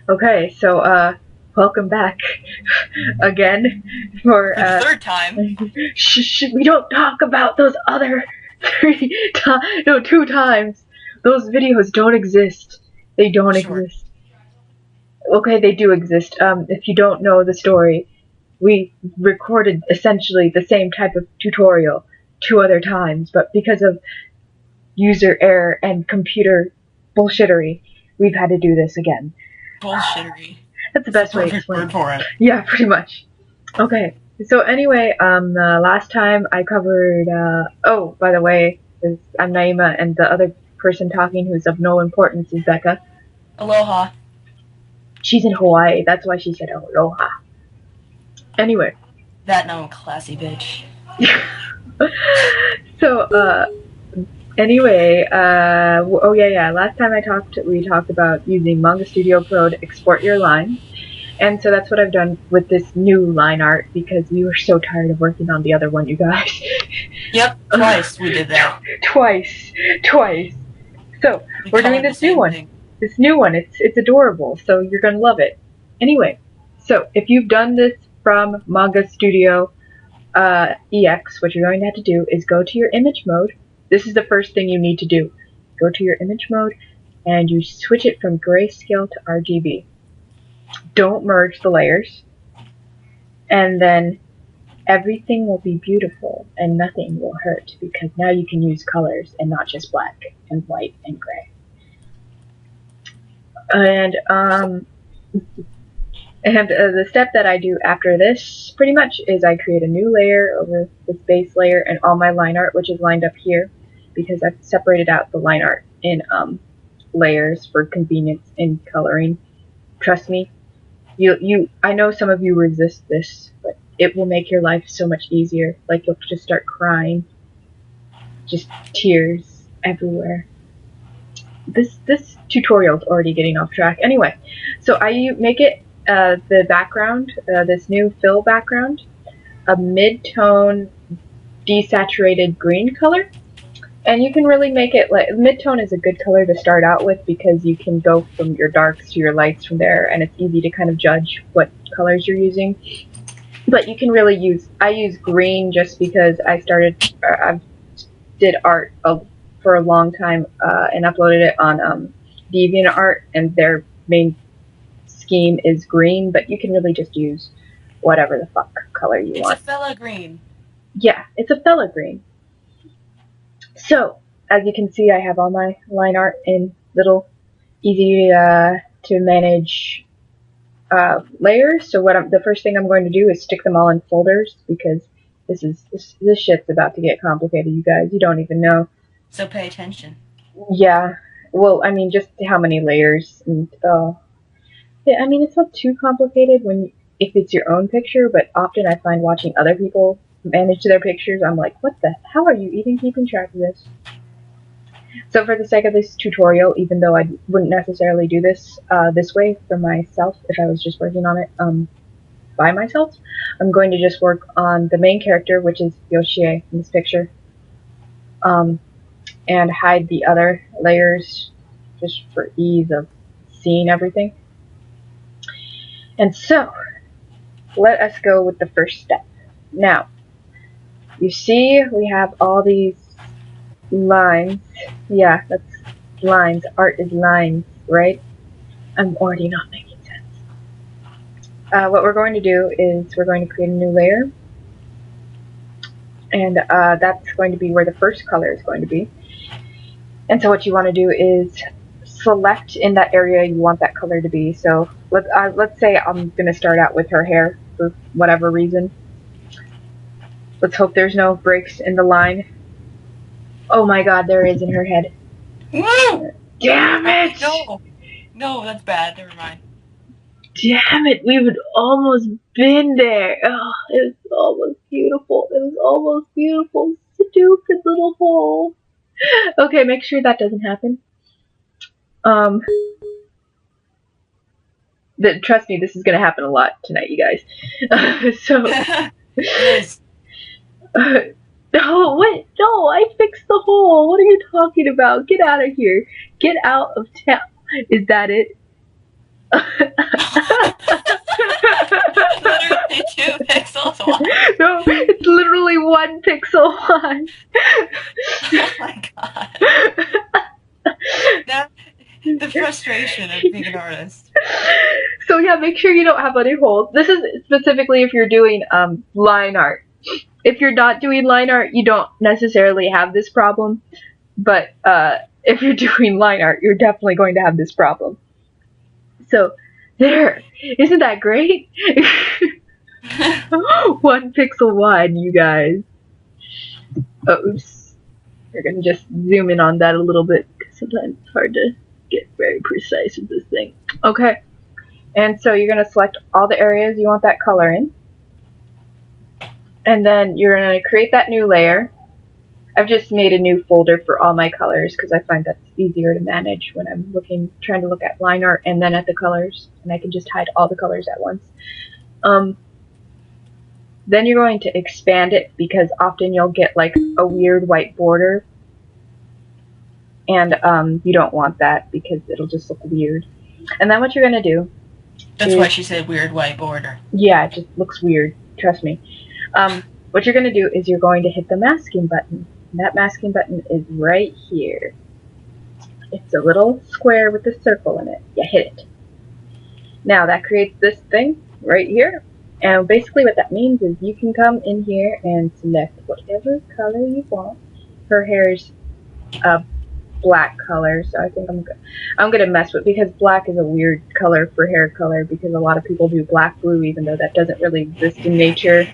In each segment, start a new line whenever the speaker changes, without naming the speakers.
Okay, so welcome back again for
For the third time.
we don't talk about those other no, 2 times. Those videos don't exist. They don't
Sure.
exist. Okay, they do exist. If you don't know the story, we recorded essentially the same type of tutorial 2 other times, but because of user error and computer bullshittery, we've had to do this again.
Bullshittery.
That's the
That's the
best way to
perfect
explain
word
it.
for it.
Yeah, pretty much. Okay. So anyway, last time I covered. Oh, by the way, I'm Naima, and the other person talking who's of no importance is Becca.
Aloha.
She's in Hawaii. That's why she said aloha. Anyway,
That no classy bitch.
so anyway, oh yeah. Last time we talked about using Manga Studio Pro to export your line. And so that's what I've done with this new line art because we were so tired of working on the other one, you guys.
Yep, twice we did that.
twice, twice. So
We
we're doing
colored the
this new
same
one.
thing.
This new one, it's adorable. So you're gonna love it. Anyway, so if you've done this from Manga Studio EX, what you're going to have to do is go to your image mode. This is the first thing you need to do. Go to your image mode and you switch it from grayscale to RGB. Don't merge the layers, and then everything will be beautiful and nothing will hurt because now you can use colors and not just black and white and gray. And the step that I do after this pretty much is I create a new layer over this base layer and all my line art, which is lined up here because I've separated out the line art in layers for convenience in coloring. Trust me, I know some of you resist this, but it will make your life so much easier. Like you'll just start crying, just tears everywhere. This tutorial is already getting off track. Anyway, so I make it the background, this new fill background, a mid-tone desaturated green color. And you can really make it like mid-tone is a good color to start out with because you can go from your darks to your lights from there, and it's easy to kind of judge what colors you're using. But you can really I use green just because I did art for a long time and uploaded it on DeviantArt, and their main scheme is green, but you can really just use whatever the fuck color you
It's a
want.
fella green.
Yeah, it's a fella green. So, as you can see, I have all my line art in little easy to manage layers. So the first thing I'm going to do is stick them all in folders because this shit's about to get complicated, you guys. You don't even know.
So pay attention.
Yeah. Well, I mean, just how many layers, and yeah, I mean, it's not too complicated if it's your own picture, but often I find watching other people manage their pictures, I'm like, how are you even keeping track of this? So for the sake of this tutorial, even though I wouldn't necessarily do this this way for myself if I was just working on it by myself, I'm going to just work on the main character, which is Yoshie in this picture, and hide the other layers just for ease of seeing everything. And so, let us go with the first step. Now, you see we have all these lines. Yeah, that's lines. Art is lines, right? I'm already not making sense. What we're going to do is we're going to create a new layer, and that's going to be where the first color is going to be. And so what you want to do is select in that area you want that color to be. So let's say I'm going to start out with her hair for whatever reason. Let's hope there's no breaks in the line. Oh my god, there is in her head.
Woo!
Damn it!
No, that's bad. Never mind.
Damn it, we would almost been there. Oh, it was almost beautiful. It was almost beautiful. Stupid little hole. Okay, make sure that doesn't happen. Um, trust me, this is gonna happen a lot tonight, you guys. So,
It is.
no, what? No, I fixed the hole. What are you talking about? Get out of here. Get out of town. Is that it?
Literally 2 pixels wide.
No, it's literally 1 pixel wide.
Oh my god. That the frustration of being an artist.
So yeah, make sure you don't have any holes. This is specifically if you're doing line art. If you're not doing line art, you don't necessarily have this problem. But if you're doing line art, you're definitely going to have this problem. So there, isn't that great? 1 pixel wide, you guys. Oops. We're gonna just zoom in on that a little bit because sometimes it's hard to get very precise with this thing. Okay. And so you're going to select all the areas you want that color in. And then you're going to create that new layer. I've just made a new folder for all my colors because I find that's easier to manage when I'm trying to look at line art and then at the colors. And I can just hide all the colors at once. Then you're going to expand it because often you'll get like a weird white border. And you don't want that because it'll just look weird. And then what you're going to do,
that's why she said weird white border.
Yeah, it just looks weird. Trust me. What you're going to do is you're going to hit the masking button. And that masking button is right here. It's a little square with a circle in it. You hit it. Now that creates this thing right here. And basically what that means is you can come in here and select whatever color you want. Her hair's a black color, so I think I'm gonna mess with, because black is a weird color for hair color because a lot of people do black blue even though that doesn't really exist in nature.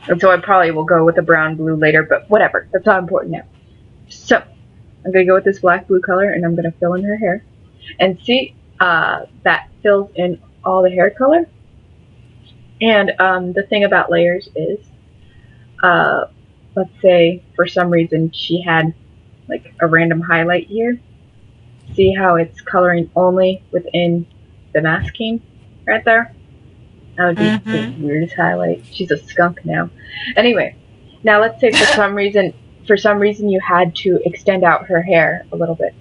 And so I probably will go with a brown blue later, but whatever, that's not important now. So I'm gonna go with this black blue color and I'm gonna fill in her hair. And see, that fills in all the hair color. And the thing about layers is, let's say for some reason she had like a random highlight here. See how it's coloring only within the masking right there? That would be the weirdest highlight. She's a skunk now. Anyway, now let's say for some reason you had to extend out her hair a little bit.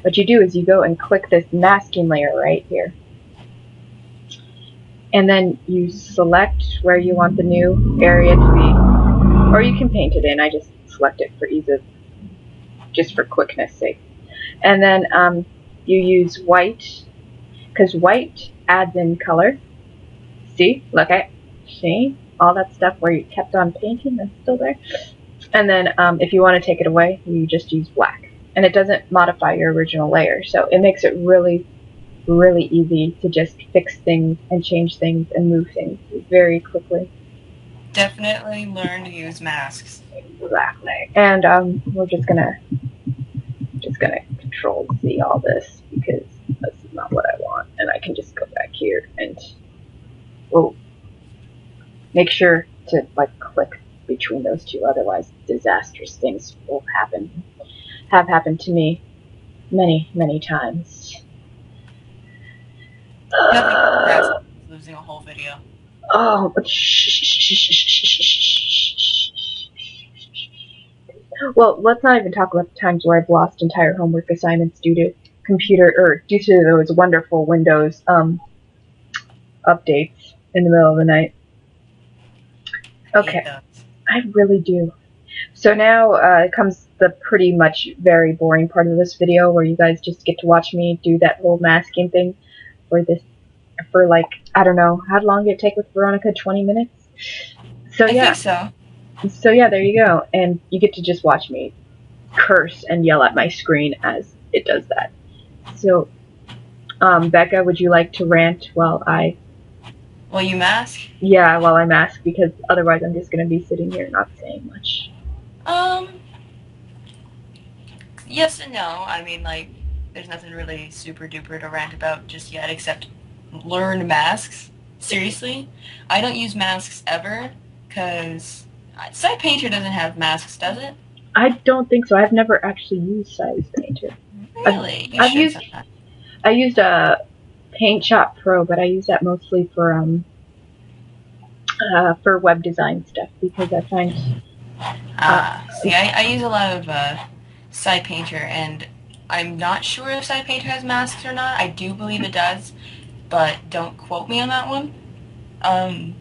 What you do is you go and click this masking layer right here. And then you select where you want the new area to be. Or you can paint it in. I just select it for ease of, just for quickness sake. And then you use white, because white adds in color. See? Look at, see? All that stuff where you kept on painting, that's still there. And then if you want to take it away, you just use black. And it doesn't modify your original layer. So it makes it really, really easy to just fix things and change things and move things very quickly.
Definitely learn to use masks.
Exactly. And we're just gonna Control Z all this because that's not what I want. And I can just go back here and make sure to like click between those two, otherwise disastrous things will happen. Have happened to me many, many times.
Nothing losing a whole video.
Oh, but well, let's not even talk about the times where I've lost entire homework assignments due to those wonderful Windows updates in the middle of the night. Okay, I really do. So now comes the pretty much very boring part of this video where you guys just get to watch me do that whole masking thing for like, I don't know, how long did it take with Veronica? 20 minutes? So yeah.
I think so.
So yeah, there you go. And you get to just watch me curse and yell at my screen as it does that. So, Becca, would you like to rant while
you mask?
Yeah, while I mask, because otherwise I'm just going to be sitting here not saying much.
Yes and no. I mean, like, there's nothing really super duper to rant about just yet except learn masks. Seriously. I don't use masks ever, because Side Painter doesn't have masks, does it?
I don't think so. I've never actually used Side Painter.
Really?
I used a Paint Shop Pro, but I use that mostly for web design stuff because I find.
I use a lot of Side Painter, and I'm not sure if Side Painter has masks or not. I do believe it does, but don't quote me on that one. Um,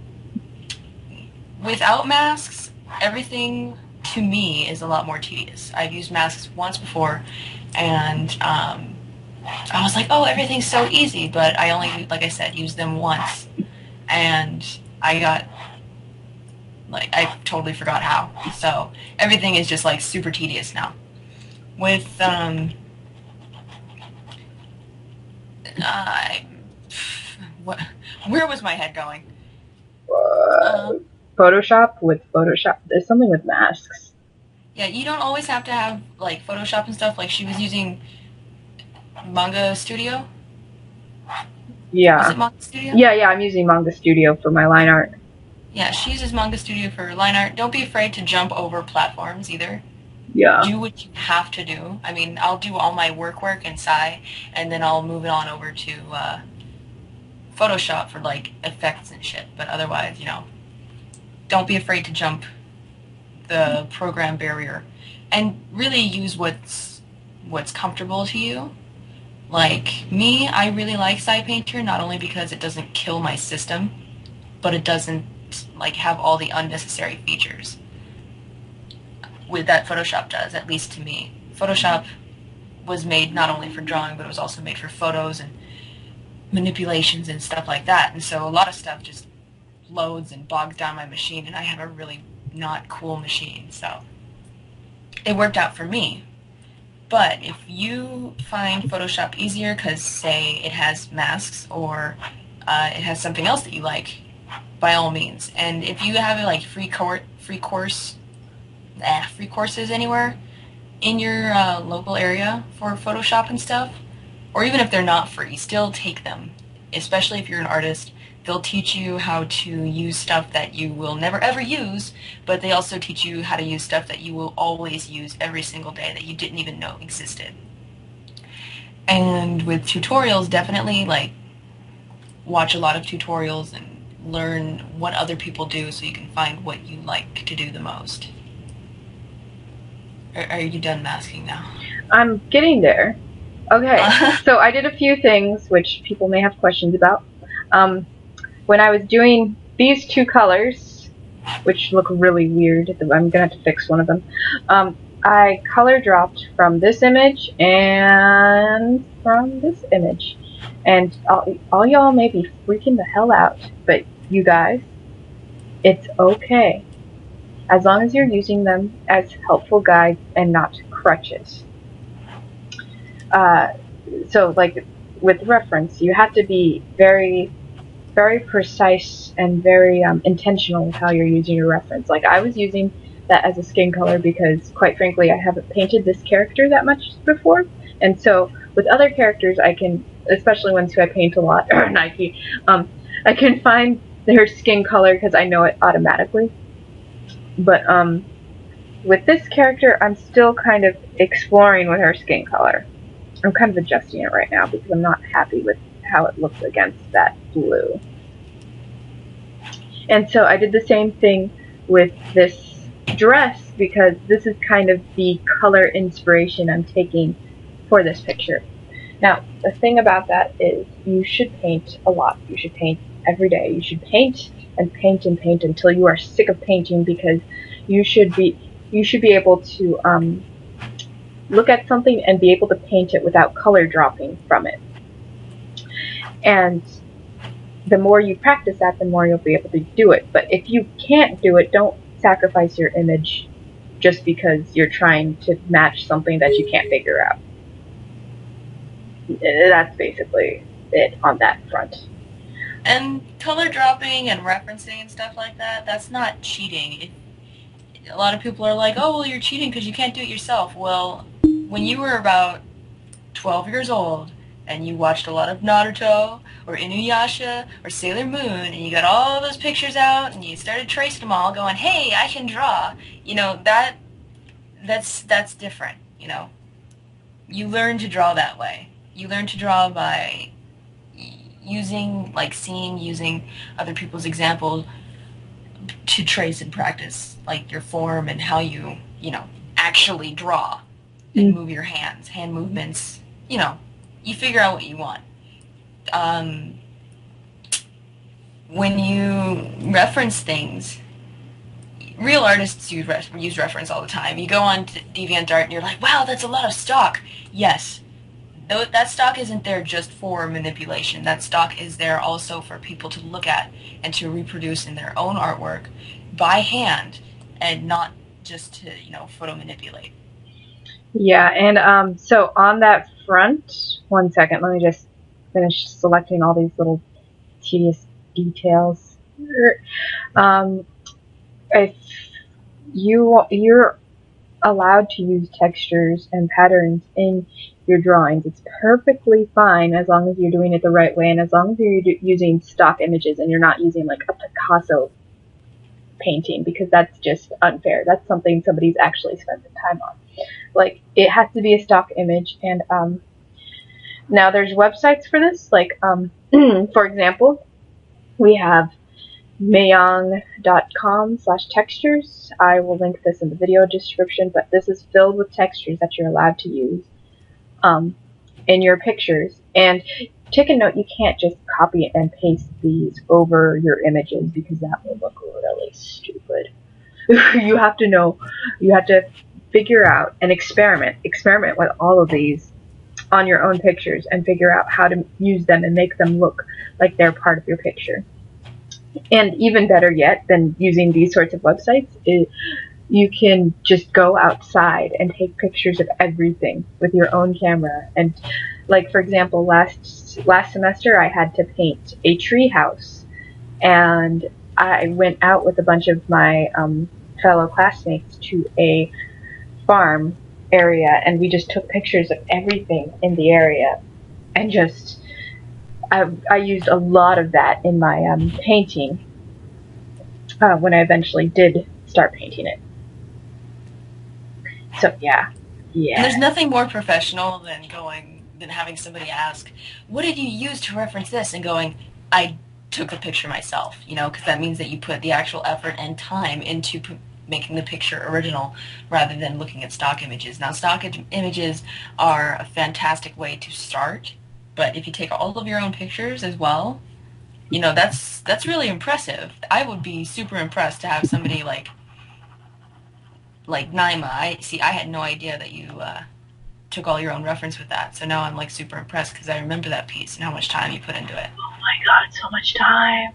Without masks, everything to me is a lot more tedious. I've used masks once before, and I was like, oh, everything's so easy, but I only, like I said, used them once, and I got, like, I totally forgot how. So everything is just, like, super tedious now. With, uh, what, where was my head going?
Uh,
Um,
Photoshop with Photoshop. There's something with masks.
yeah, you don't always have to have, like, Photoshop and stuff. Like, she was using Manga Studio. Was
Yeah.
it Manga Studio?
Yeah, I'm using Manga Studio for my line art.
Yeah, she uses Manga Studio for line art. Don't be afraid to jump over platforms either.
Yeah.
Do what you have to do. I mean, I'll do all my work in Sai, and then I'll move it on over to Photoshop for like effects and shit. But otherwise, don't be afraid to jump the program barrier, and really use what's comfortable to you. Like me, I really like Sai Painter not only because it doesn't kill my system, but it doesn't like have all the unnecessary features with that Photoshop does, at least to me. Photoshop was made not only for drawing, but it was also made for photos and manipulations and stuff like that. And so a lot of stuff just loads and bogs down my machine, and I have a really not cool machine. So it worked out for me. But if you find Photoshop easier because, say, it has masks or it has something else that you like, by all means. And if you have like free courses anywhere in your local area for Photoshop and stuff, or even if they're not free, still take them. Especially if you're an artist, they'll teach you how to use stuff that you will never ever use, but they also teach you how to use stuff that you will always use every single day that you didn't even know existed. And with tutorials, definitely like watch a lot of tutorials and learn what other people do so you can find what you like to do the most. Are you done masking now?
I'm getting there. Okay, so I did a few things which people may have questions about. When I was doing these two colors, which look really weird, I'm gonna have to fix one of them. I color dropped from this image and from this image. And all y'all may be freaking the hell out, but you guys, it's okay. As long as you're using them as helpful guides and not crutches. So like with reference, you have to be very, very precise and very intentional with how you're using your reference. Like I was using that as a skin color because, quite frankly, I haven't painted this character that much before, and so with other characters, I can, especially ones who I paint a lot, or Nike, I can find their skin color because I know it automatically. But with this character, I'm still kind of exploring with her skin color. I'm kind of adjusting it right now because I'm not happy with how it looks against that blue. And so I did the same thing with this dress because this is kind of the color inspiration I'm taking for this picture. Now, the thing about that is you should paint a lot. You should paint every day. You should paint and paint and paint until you are sick of painting because you should be able to look at something and be able to paint it without color dropping from it. And the more you practice that, the more you'll be able to do it. But if you can't do it, don't sacrifice your image just because you're trying to match something that you can't figure out. That's basically it on that front.
And color dropping and referencing and stuff like that, that's not cheating. A lot of people are like, oh, well, you're cheating because you can't do it yourself. Well, when you were about 12 years old and you watched a lot of Naruto or Inuyasha or Sailor Moon and you got all those pictures out and you started tracing them all going, hey, I can draw, that's different, You learn to draw that way. You learn to draw by using other people's examples to trace and practice, like, your form and how you actually draw and move your hands, hand movements, you figure out what you want. when you reference things, real artists use reference all the time. You go on to DeviantArt and you're like, wow, that's a lot of stock. Yes, that stock isn't there just for manipulation. That stock is there also for people to look at and to reproduce in their own artwork by hand and not just to, photo manipulate.
Yeah, and so on that front, one second, let me just finish selecting all these little tedious details. Um, if you're allowed to use textures and patterns in your drawings, it's perfectly fine as long as you're doing it the right way and as long as you're using stock images and you're not using like a Picasso painting, because that's just unfair. That's something somebody's actually spent some time on. Like, it has to be a stock image, and now there's websites for this, like for example, we have mayong.com/textures. I will link this in the video description, but this is filled with textures that you're allowed to use in your pictures. And take a note, you can't just copy and paste these over your images because that will look really stupid. You have to figure out and experiment with all of these on your own pictures and figure out how to use them and make them look like they're part of your picture. And even better yet than using these sorts of websites, you can just go outside and take pictures of everything with your own camera. And like, for example, last semester I had to paint a tree house, and I went out with a bunch of my fellow classmates to a farm area, and we just took pictures of everything in the area, and just I used a lot of that in my painting when I eventually did start painting it. So yeah.
And there's nothing more professional than having somebody ask, what did you use to reference this? And going, I took the picture myself, because that means that you put the actual effort and time into making the picture original rather than looking at stock images. Now, stock images are a fantastic way to start, but if you take all of your own pictures as well, that's really impressive. I would be super impressed to have somebody like Naima. I had no idea that you took all your own reference with that. So now I'm like super impressed because I remember that piece and how much time you put into it.
Oh my god, so much time.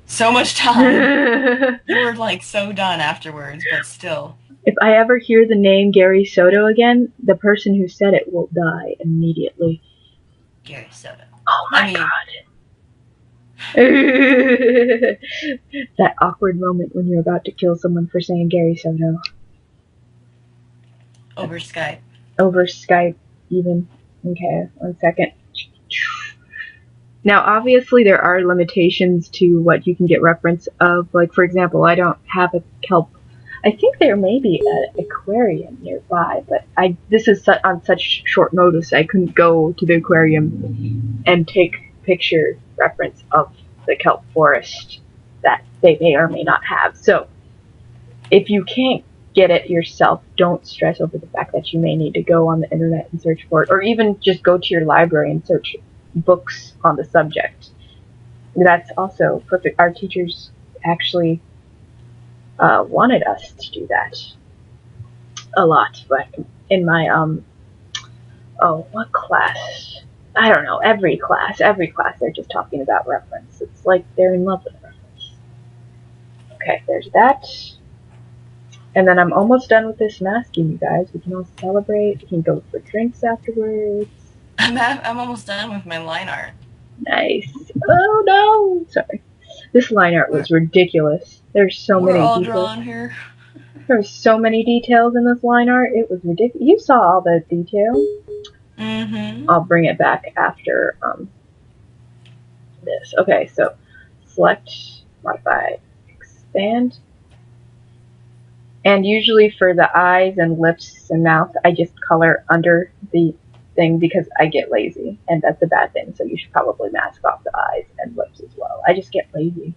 So much time. You were like so done afterwards, but still.
If I ever hear the name Gary Soto again, the person who said it will die immediately.
Gary Soto.
Oh my god. That awkward moment when you're about to kill someone for saying Gary Soto.
Over Skype.
Over Skype, even. Okay, one second. Now, obviously, there are limitations to what you can get reference of. Like, for example, I don't have a kelp. I think there may be an aquarium nearby, but this is on such short notice, I couldn't go to the aquarium and take picture reference of the kelp forest that they may or may not have. So, if you can't get it yourself, don't stress over the fact that you may need to go on the internet and search for it, or even just go to your library and search books on the subject. That's also perfect. Our teachers actually wanted us to do that a lot, but in my what class? I don't know. Every class they're just talking about reference. It's like they're in love with reference. Okay, there's that. And then I'm almost done with this masking, you guys. We can all celebrate. We can go for drinks afterwards.
I'm almost done with my line art.
Nice. Oh no! Sorry. This line art was ridiculous. There's so many details.
We're all drawn here.
There's so many details in this line art. It was ridiculous. You saw all the detail.
Mm-hmm.
I'll bring it back after this. Okay, so select, modify, expand. And usually for the eyes and lips and mouth, I just color under the thing because I get lazy, and that's a bad thing. So you should probably mask off the eyes and lips as well. I just get lazy.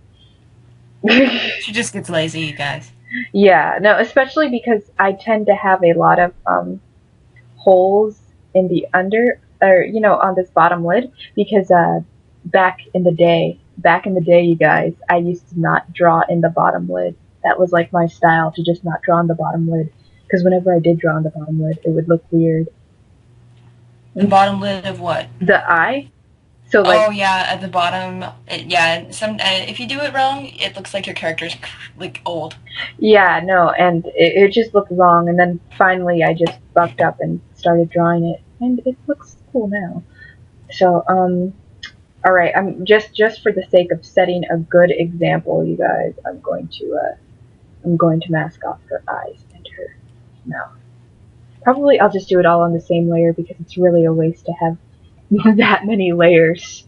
She just gets lazy, you guys.
Yeah, no, especially because I tend to have a lot of holes in the under, or on this bottom lid, because back in the day, back in the day, you guys, I used to not draw in the bottom lid. That was like my style, to just not draw in the bottom lid. Because whenever I did draw in the bottom lid, it would look weird.
The bottom lid of what?
The eye? So like,
Oh yeah, at the bottom. If you do it wrong, it looks like your character's like old.
yeah, no, and it just looked wrong. And then finally, I just bucked up and started drawing it, and it looks cool now. So, all right, I'm just for the sake of setting a good example, you guys. I'm going to mask off her eyes and her mouth. Probably I'll just do it all on the same layer because it's really a waste to have that many layers.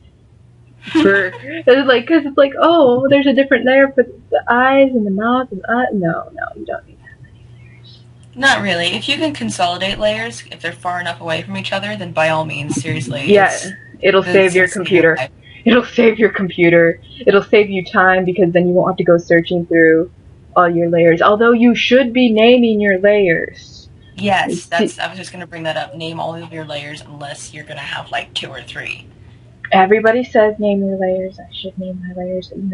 Because it's like, oh, there's a different layer for the eyes and the mouth and no, you don't need that many layers.
Not really. If you can consolidate layers, if they're far enough away from each other, then by all means, seriously.
Yeah, it'll save your computer. It'll save your computer. It'll save you time because then you won't have to go searching through all your layers. Although you should be naming your layers.
Yes, I was just going to bring that up. Name all of your layers unless you're going to have like 2 or 3.
Everybody says name your layers. I should name my layers. I'm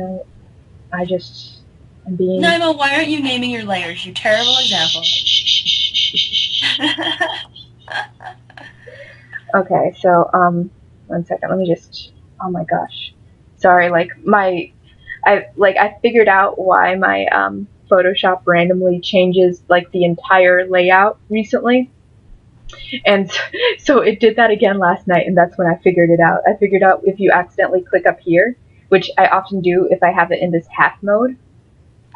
being...
Naima, why aren't you naming your layers? You terrible example.
Okay, so, 1 second. Let me just... Oh my gosh. Sorry, I figured out why my, Photoshop randomly changes, like, the entire layout recently. And so it did that again last night, and that's when I figured it out. I figured out if you accidentally click up here, which I often do if I have it in this half mode.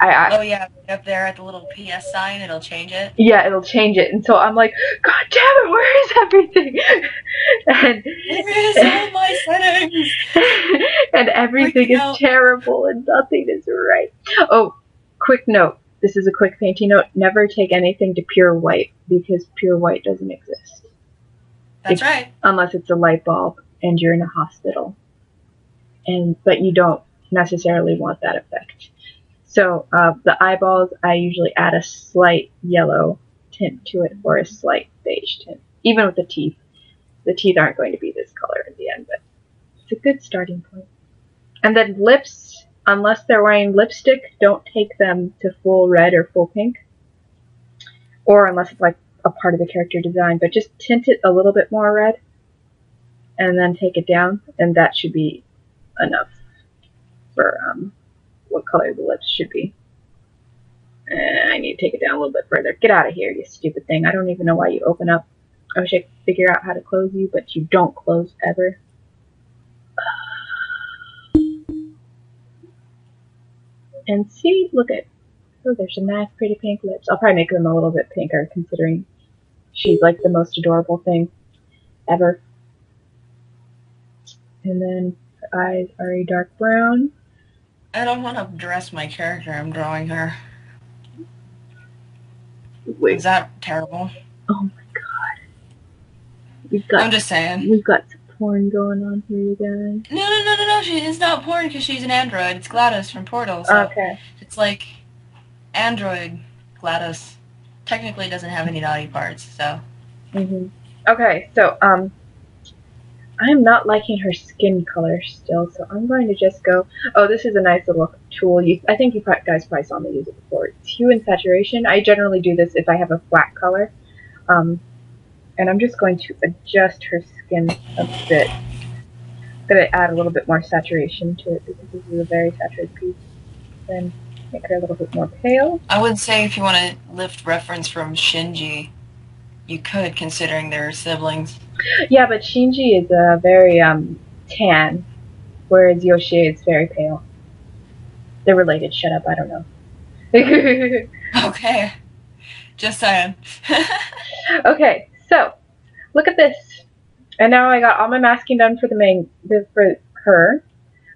Oh yeah, up there at the little PS sign, it'll change it.
Yeah, it'll change it, and so I'm like, God damn it, where is everything? And
where is all my settings?
And everything is terrible, and nothing is right. Oh, quick note. This is a quick painting note. Never take anything to pure white, because pure white doesn't exist.
That's right.
Unless it's a light bulb and you're in a hospital. But you don't necessarily want that effect. So the eyeballs, I usually add a slight yellow tint to it or a slight beige tint. Even with the teeth. The teeth aren't going to be this color in the end, but it's a good starting point. And then lips, unless they're wearing lipstick, don't take them to full red or full pink. Or unless it's like a part of the character design, but just tint it a little bit more red. And then take it down, and that should be enough for what color the lips should be. I need to take it down a little bit further. Get out of here, you stupid thing. I don't even know why you open up. I wish I could figure out how to close you, but you don't close ever. And see, look at, oh, there's some nice pretty pink lips. I'll probably make them a little bit pinker, considering she's like the most adorable thing ever. And then her eyes are a dark brown.
I don't want to dress my character. I'm drawing her.
Wait.
Is that terrible?
Oh my god.
I'm just saying.
We've got some porn going on here, you guys.
No. It's not porn because she's an android. It's GLaDOS from Portal. So
okay. It's
like android GLaDOS. Technically doesn't have any naughty parts, so.
Okay, so, I'm not liking her skin color still, so I'm going to just go... Oh, this is a nice little tool. I think you guys probably saw me use it before. It's hue and saturation. I generally do this if I have a flat color. And I'm just going to adjust her skin a bit. I'm going to add a little bit more saturation to it because this is a very saturated piece. Then make her a little bit more pale.
I would say if you want to lift reference from Shinji, you could, considering they're siblings.
Yeah, but Shinji is very tan, whereas Yoshi is very pale. They're related. Shut up. I don't know.
Okay. Just saying.
Okay, so look at this. And now I got all my masking done for for her.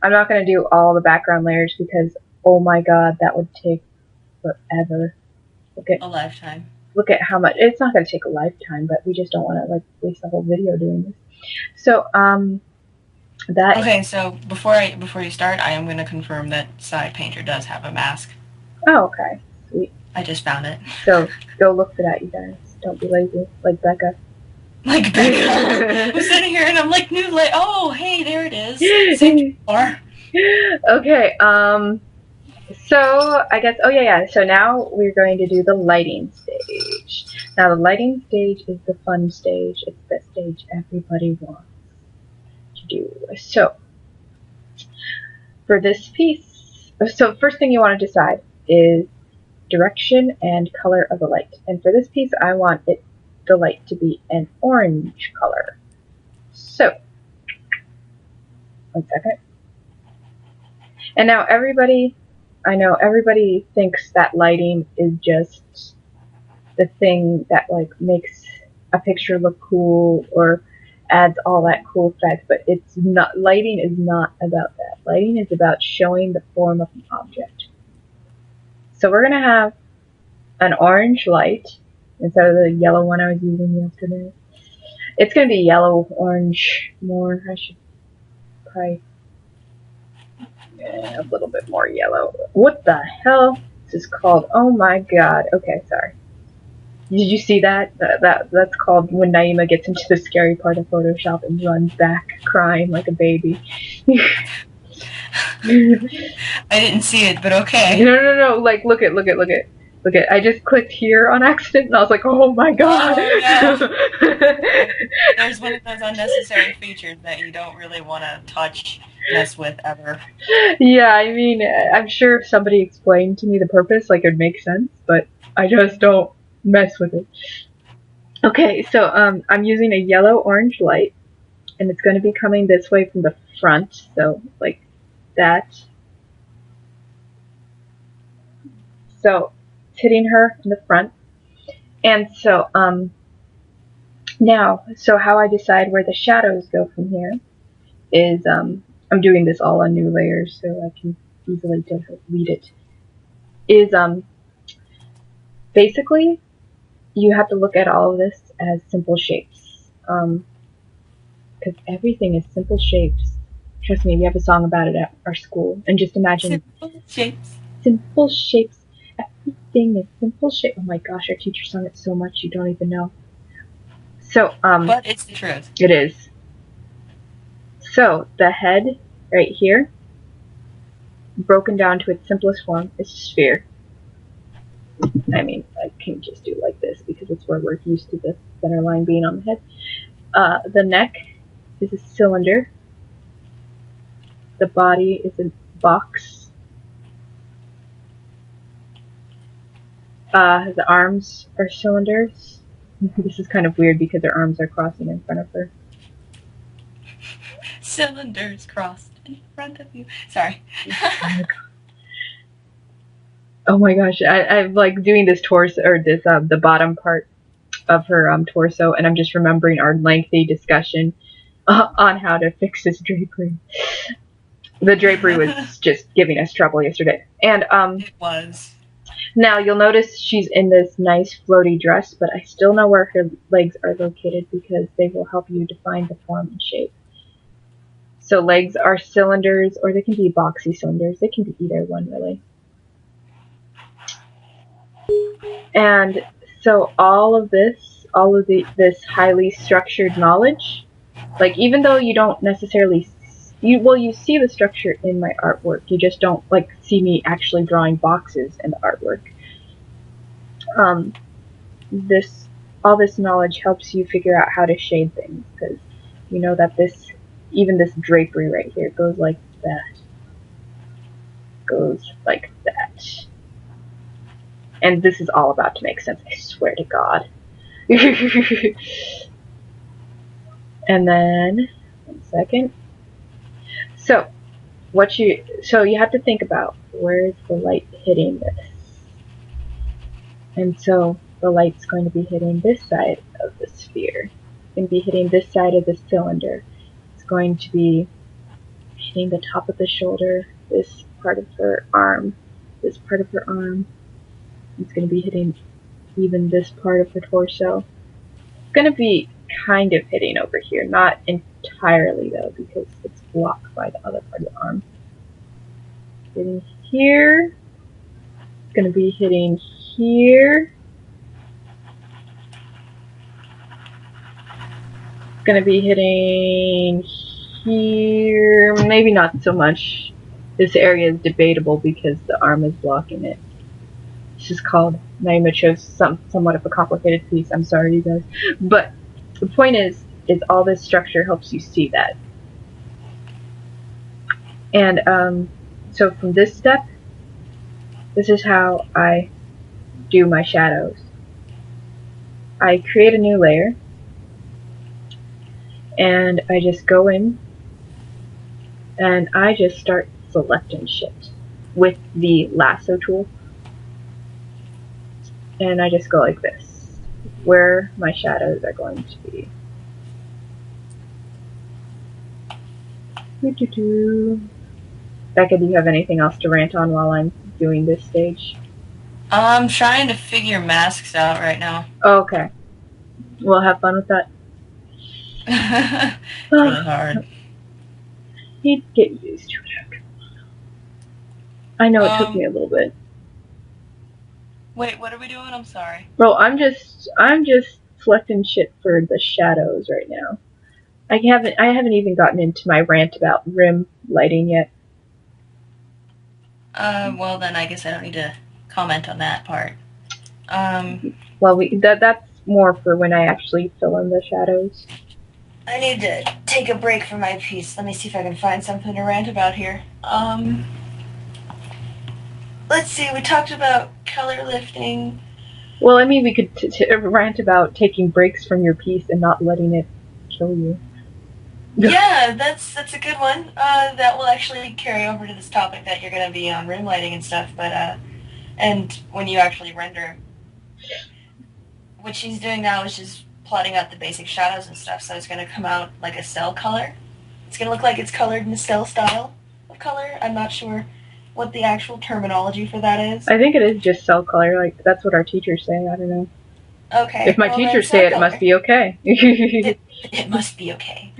I'm not going to do all the background layers because, oh my god, that would take forever. Look at
a lifetime.
Look at how much. It's not going to take a lifetime, but we just don't want to like waste the whole video doing this. So that.
Okay, so before you start, I am going to confirm that Side Painter does have a mask.
Oh, okay, sweet.
I just found it.
So go look for that, you guys. Don't be lazy, like Becca.
Like Becca. I'm sitting here and I'm like, oh, hey, there it is. Same more.
Okay, so I guess, oh yeah, so now we're going to do the lighting stage. Now the lighting stage is the fun stage. It's the stage everybody wants to do. So, for this piece, so first thing you want to decide is direction and color of the light. And for this piece, I want the light to be an orange color. So, 1 second. And now I know everybody thinks that lighting is just the thing that like makes a picture look cool or adds all that cool effect, but it's not. Lighting is not about that. Lighting is about showing the form of an object. So we're gonna have an orange light instead of the yellow one I was using yesterday. It's gonna be yellow, orange more. I should probably a little bit more yellow. What the hell? This is called. Oh my god. Okay, sorry. Did you see that? That's called when Naima gets into the scary part of Photoshop and runs back crying like a baby.
I didn't see it, but okay.
No. Like, look at. I just clicked here on accident, and I was like, "Oh my god!"
Oh no! There's one of those unnecessary features that you don't really want to mess with ever.
Yeah, I mean, I'm sure if somebody explained to me the purpose, like, it'd make sense, but I just don't mess with it. Okay, so I'm using a yellow-orange light, and it's going to be coming this way from the front, so like that. So it's hitting her in the front, and so now, so how I decide where the shadows go from here is I'm doing this all on new layers, so I can easily delete it. Is basically you have to look at all of this as simple shapes. Because everything is simple shapes. Trust me, we have a song about it at our school. And just imagine
Simple shapes.
Simple shapes. Everything is simple shape. Oh my gosh, our teacher sung it so much you don't even know. So,
but it's the truth.
It is. So the head right here, broken down to its simplest form, is a sphere. I mean, I can just do like this because it's where we're used to the center line being on the head. The neck is a cylinder. The body is a box. The arms are cylinders. This is kind of weird because her arms are crossing in front of her.
Cylinders crossed in front of you. Sorry.
Oh my gosh, I'm like doing this torso, or this, the bottom part of her torso, and I'm just remembering our lengthy discussion on how to fix this drapery. The drapery was just giving us trouble yesterday. And
it was.
Now you'll notice she's in this nice floaty dress, but I still know where her legs are located because they will help you define the form and shape. So legs are cylinders, or they can be boxy cylinders. They can be either one, really. And so all of this highly structured knowledge, like even though you don't necessarily you see the structure in my artwork, you just don't like see me actually drawing boxes in the artwork. All this knowledge helps you figure out how to shade things, because you know that even this drapery right here goes like that. Goes like that. And this is all about to make sense, I swear to God. And then, 1 second. So you have to think about, where is the light hitting this? And so the light's going to be hitting this side of the sphere. It's going to be hitting this side of the cylinder. It's going to be hitting the top of the shoulder, this part of her arm, this part of her arm. It's going to be hitting even this part of her torso. It's going to be kind of hitting over here, not entirely though, because it's blocked by the other part of the arm. Hitting here. It's going to be hitting here. It's going to be hitting here. Maybe not so much. This area is debatable because the arm is blocking it. This is called Naima chose somewhat of a complicated piece. I'm sorry, you guys, but the point is all this structure helps you see that. And so from this step, this is how I do my shadows. I create a new layer, and I just go in, and I just start selecting shit with the lasso tool. And I just go like this, where my shadows are going to be. Becca, do you have anything else to rant on while I'm doing this stage?
I'm trying to figure masks out right now.
Okay. Well, have fun with that.
It's really hard.
You'd get used to it after. I know it took me a little bit.
Wait, what are we doing? I'm sorry.
Well, I'm just selecting shit for the shadows right now. I haven't even gotten into my rant about rim lighting yet.
Well then I guess I don't need to comment on that part.
Well, that's more for when I actually fill in the shadows.
I need to take a break from my piece. Let me see if I can find something to rant about here. Let's see, we talked about color lifting.
Well, I mean, we could rant about taking breaks from your piece and not letting it kill you.
Yeah, that's a good one. That will actually carry over to this topic that you're going to be on rim lighting and stuff. But and when you actually render, what she's doing now is just plotting out the basic shadows and stuff. So it's going to come out like a cell color. It's going to look like it's colored in a cell style of color. I'm not sure what the actual terminology for that is.
I think it is just cell color. Like that's what our teachers say. I don't know.
Okay.
If my teachers say it, it must be okay.
It must be okay.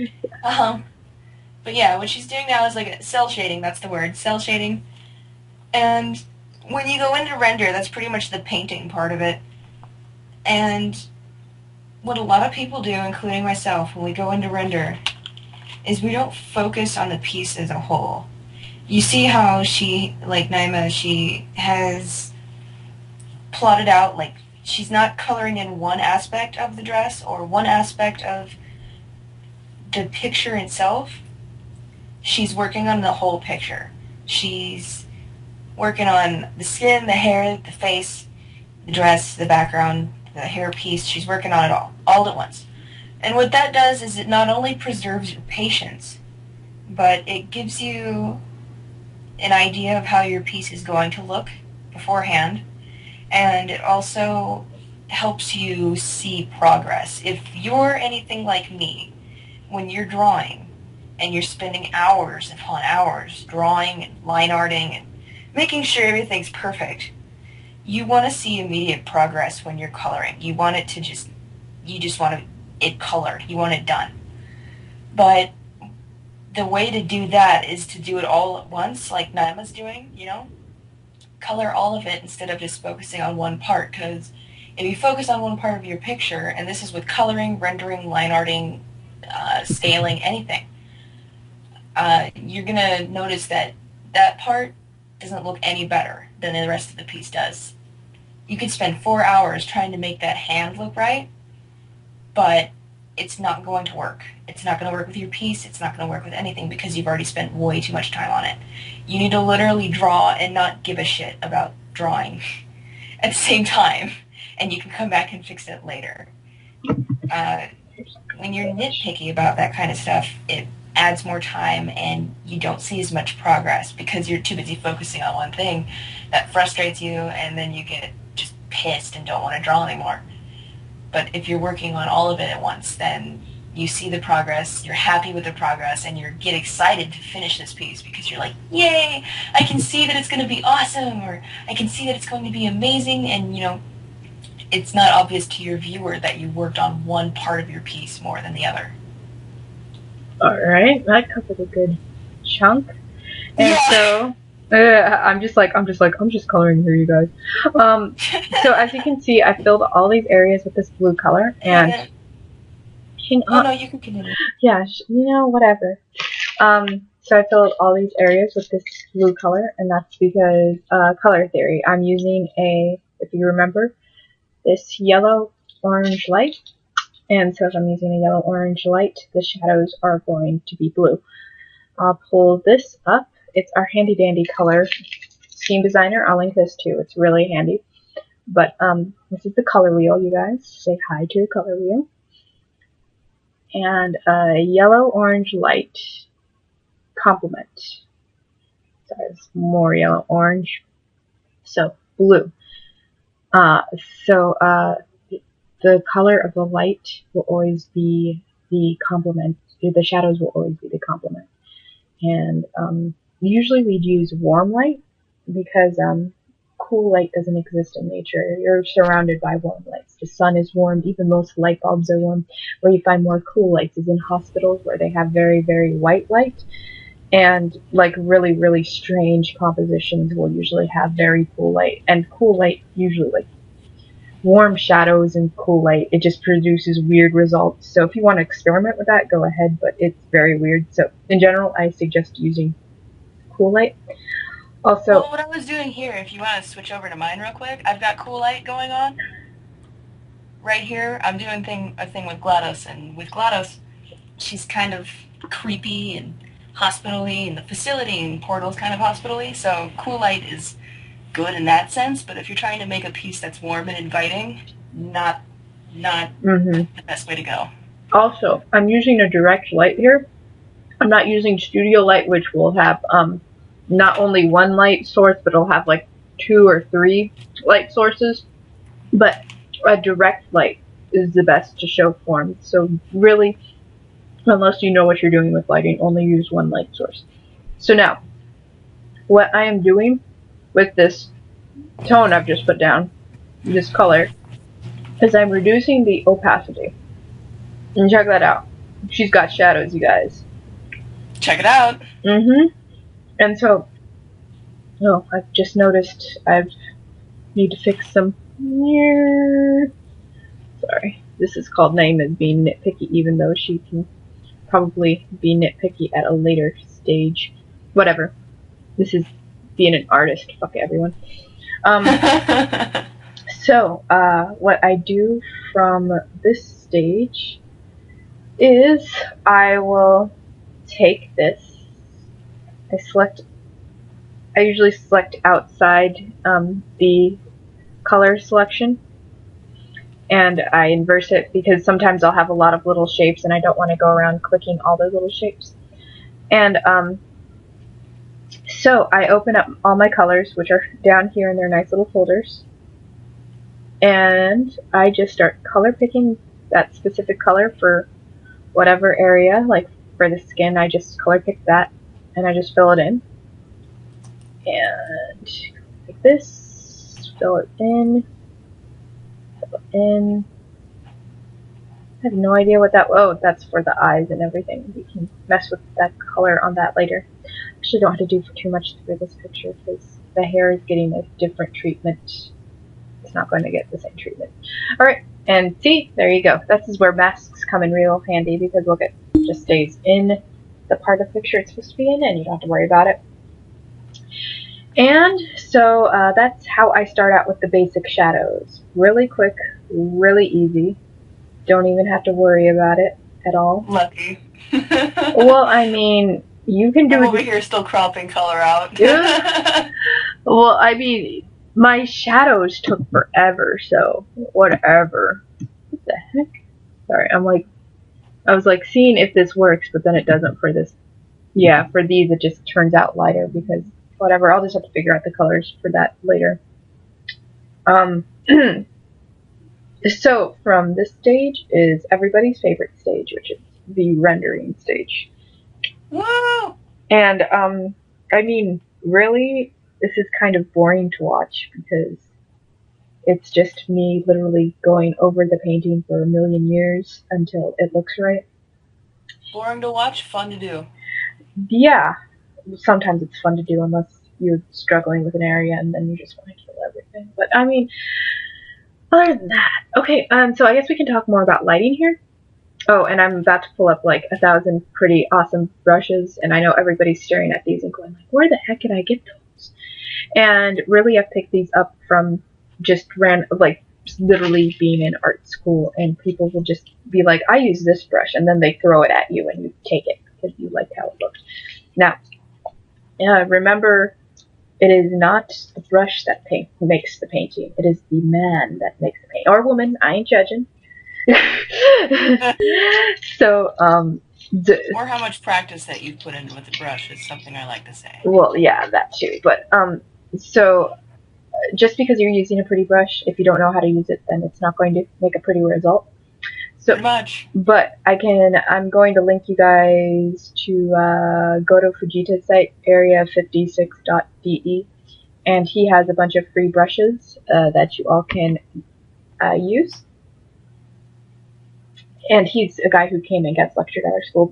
But yeah, what she's doing now is like cell shading. That's the word, cell shading. And when you go into render, that's pretty much the painting part of it. And what a lot of people do, including myself, when we go into render, is we don't focus on the piece as a whole. You see how she, like Naima, she has plotted out, like, she's not coloring in one aspect of the dress or one aspect of the picture itself. She's working on the whole picture. She's working on the skin, the hair, the face, the dress, the background, the hair piece. She's working on it all at once. And what that does is it not only preserves your patience, but it gives you an idea of how your piece is going to look beforehand, and it also helps you see progress. If you're anything like me, when you're drawing and you're spending hours upon hours drawing and line arting and making sure everything's perfect, you want to see immediate progress when you're coloring. You want it to you just want it colored. You want it done. But the way to do that is to do it all at once, like Naima's doing, you know? Color all of it instead of just focusing on one part, because if you focus on one part of your picture, and this is with coloring, rendering, line arting, scaling, anything, you're going to notice that that part doesn't look any better than the rest of the piece does. You could spend 4 hours trying to make that hand look right, but it's not going to work. It's not going to work with your piece. It's not going to work with anything because you've already spent way too much time on it. You need to literally draw and not give a shit about drawing at the same time, and you can come back and fix it later. When you're nitpicky about that kind of stuff, it adds more time and you don't see as much progress because you're too busy focusing on one thing. That frustrates you, and then you get just pissed and don't want to draw anymore. But if you're working on all of it at once, then you see the progress, you're happy with the progress, and you get excited to finish this piece because you're like, yay, I can see that it's going to be awesome, or I can see that it's going to be amazing, and, you know, it's not obvious to your viewer that you worked on one part of your piece more than the other.
Alright, that covered a good chunk. And
yeah.
So I'm just coloring here, you guys. So as you can see, I filled all these areas with this blue color, and
oh no, you can continue.
Yeah, you know, whatever. So I filled all these areas with this blue color, and that's because color theory. I'm using if you remember, this yellow-orange light. And so if I'm using a yellow-orange light, the shadows are going to be blue. I'll pull this up. It's our handy-dandy color scheme designer. I'll link this too. It's really handy. But this is the color wheel, you guys. Say hi to the color wheel. And a yellow-orange light complement. So there's more yellow-orange. So blue. Uh, so the color of the light will always be the complement. The shadows will always be the complement. And usually we'd use warm light because cool light doesn't exist in nature. You're surrounded by warm lights. The sun is warm. Even most light bulbs are warm. Where you find more cool lights is in hospitals where they have very, very white light. And like really, really strange compositions will usually have very cool light. And cool light usually like warm shadows and cool light, it just produces weird results. So if you want to experiment with that, go ahead, but it's very weird. So in general, I suggest using cool light. Also,
well, what I was doing here, if you want to switch over to mine real quick, I've got cool light going on. Right here, I'm doing a thing with GLaDOS, and with GLaDOS, she's kind of creepy and hospital-y, and the facility in Portal's kind of hospital-y, so cool light is good in that sense, but if you're trying to make a piece that's warm and inviting, not the best way to go.
Also, I'm using a direct light here. I'm not using studio light, which will have not only one light source, but it'll have like 2 or 3 light sources. But a direct light is the best to show form. So really, unless you know what you're doing with lighting, only use one light source. So now, what I am doing with this tone I've just put down, this color, is I'm reducing the opacity. And check that out. She's got shadows, you guys.
Check it out.
And so, I've just noticed I need to fix some. Sorry, this is called Name is being nitpicky, even though she can probably be nitpicky at a later stage. Whatever. This is being an artist. Fuck everyone. So, what I do from this stage is I will take this. I usually select outside the color selection, and I inverse it because sometimes I'll have a lot of little shapes and I don't want to go around clicking all the little shapes. And so I open up all my colors, which are down here in their nice little folders, and I just start color picking that specific color for whatever area. Like for the skin, I just color pick that and I just fill it in. And like this, fill it in. I have no idea what that, that's for the eyes and everything. We can mess with that color on that later. Actually don't have to do for too much for this picture because the hair is getting a different treatment. It's not going to get the same treatment. Alright, and see, there you go. This is where masks come in real handy because look, it just stays in the part of the picture it's supposed to be in and you don't have to worry about it. And so that's how I start out with the basic shadows. Really quick, really easy. Don't even have to worry about it at all.
Lucky.
Well, I mean, you can do it.
I'm over here still cropping color out.
Well, I mean, my shadows took forever, so whatever. What the heck? Sorry, I was like seeing if this works, but then it doesn't for this. Yeah, for these it just turns out lighter because whatever, I'll just have to figure out the colors for that later. So from this stage is everybody's favorite stage, which is the rendering stage.
Woo!
And I mean, really, this is kind of boring to watch because it's just me literally going over the painting for a million years until it looks right.
Boring to watch, fun to do.
Yeah, sometimes it's fun to do unless you're struggling with an area and then you just want to kill everything. But I mean, other than that, okay, so I guess we can talk more about lighting here. Oh, and I'm about to pull up like 1,000 pretty awesome brushes, and I know everybody's staring at these and going like, "Where the heck did I get those?" And really, I've picked these up from just like literally being in art school, and people will just be like, "I use this brush," and then they throw it at you, and you take it because you like how it looks. Now, remember, it is not the brush that makes the painting. It is the man that makes the paint, or woman. I ain't judging. So,
Or how much practice that you put in with the brush is something I like to say.
well, yeah, that too. But so just because you're using a pretty brush, if you don't know how to use it, then it's not going to make a pretty result. So,
Pretty much.
but I'm going to link you guys to go to Fujita's site, area56.de, and he has a bunch of free brushes that you all can use. And he's a guy who came and gets lectured at our school.